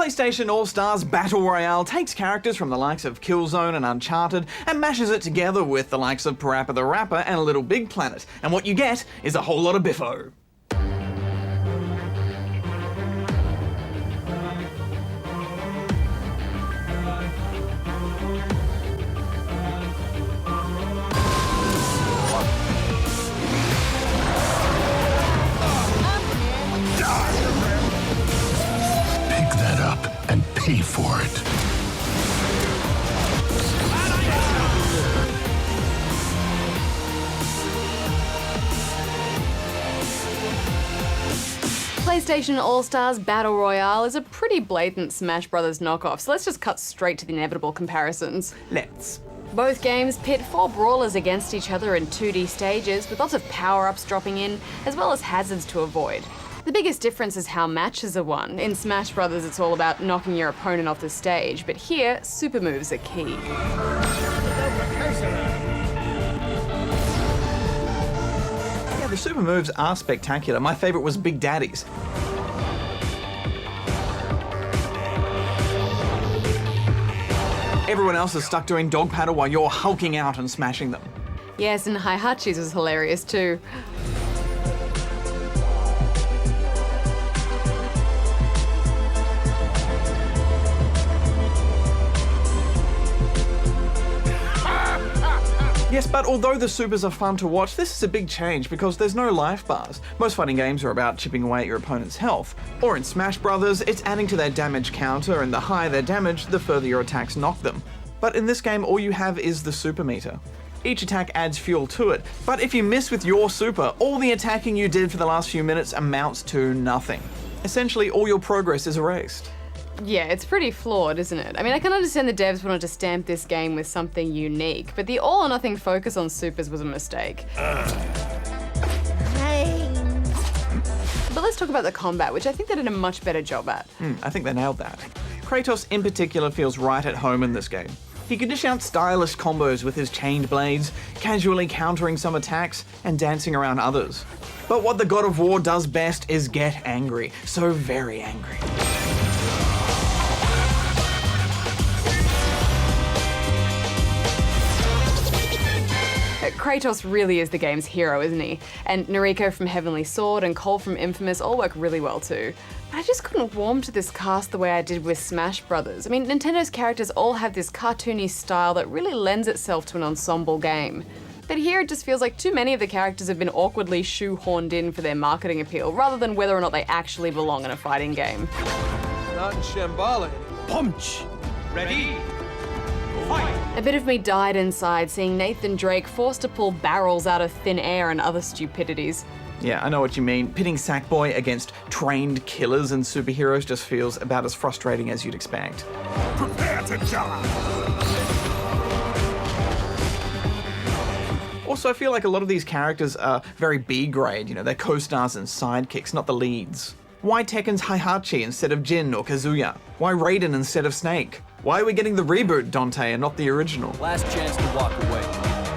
PlayStation All-Stars Battle Royale takes characters from the likes of Killzone and Uncharted and mashes it together with the likes of Parappa the Rapper and Little Big Planet, and what you get is a whole lot of biffo. And pay for it. PlayStation All-Stars Battle Royale is a pretty blatant Smash Bros. Knockoff, so let's just cut straight to the inevitable comparisons. Let's. Both games pit 4 brawlers against each other in 2D stages, with lots of power-ups dropping in, as well as hazards to avoid. The biggest difference is how matches are won. In Smash Bros, it's all about knocking your opponent off the stage, but here, super moves are key. Yeah, the super moves are spectacular. My favourite was Big Daddy's. Everyone else is stuck doing dog paddle while you're hulking out and smashing them. Yes, and Heihachi's was hilarious too. Yes, but although the supers are fun to watch, this is a big change because there's no life bars. Most fighting games are about chipping away at your opponent's health. Or in Smash Bros, it's adding to their damage counter, and the higher their damage, the further your attacks knock them. But in this game, all you have is the super meter. Each attack adds fuel to it, but if you miss with your super, all the attacking you did for the last few minutes amounts to nothing. Essentially, all your progress is erased. Yeah, it's pretty flawed, isn't it? I mean, I can understand the devs wanted to stamp this game with something unique, but the all-or-nothing focus on supers was a mistake. But let's talk about the combat, which I think they did a much better job at. I think they nailed that. Kratos in particular feels right at home in this game. He can dish out stylish combos with his chained blades, casually countering some attacks and dancing around others. But what the God of War does best is get angry, so very angry. Kratos really is the game's hero, isn't he? And Noriko from Heavenly Sword and Cole from Infamous all work really well too. But I just couldn't warm to this cast the way I did with Smash Bros. I mean, Nintendo's characters all have this cartoony style that really lends itself to an ensemble game. But here it just feels like too many of the characters have been awkwardly shoehorned in for their marketing appeal, rather than whether or not they actually belong in a fighting game. Not in Shambhala. Punch! Ready? Fight! A bit of me died inside seeing Nathan Drake forced to pull barrels out of thin air and other stupidities. Yeah, I know what you mean. Pitting Sackboy against trained killers and superheroes just feels about as frustrating as you'd expect. Prepare to die! Also, I feel like a lot of these characters are very B-grade, you know, they're co-stars and sidekicks, not the leads. Why Tekken's Heihachi instead of Jin or Kazuya? Why Raiden instead of Snake? Why are we getting the reboot Dante and not the original? Last chance to walk away.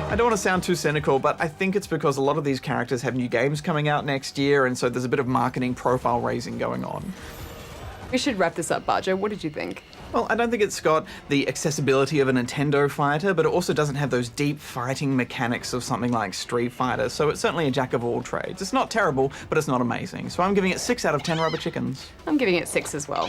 I don't want to sound too cynical, but I think it's because a lot of these characters have new games coming out next year, and so there's a bit of marketing profile raising going on. We should wrap this up, Barjo. What did you think? Well, I don't think it's got the accessibility of a Nintendo fighter, but it also doesn't have those deep fighting mechanics of something like Street Fighter, so it's certainly a jack of all trades. It's not terrible, but it's not amazing. So I'm giving it 6 out of 10 rubber chickens. I'm giving it 6 as well.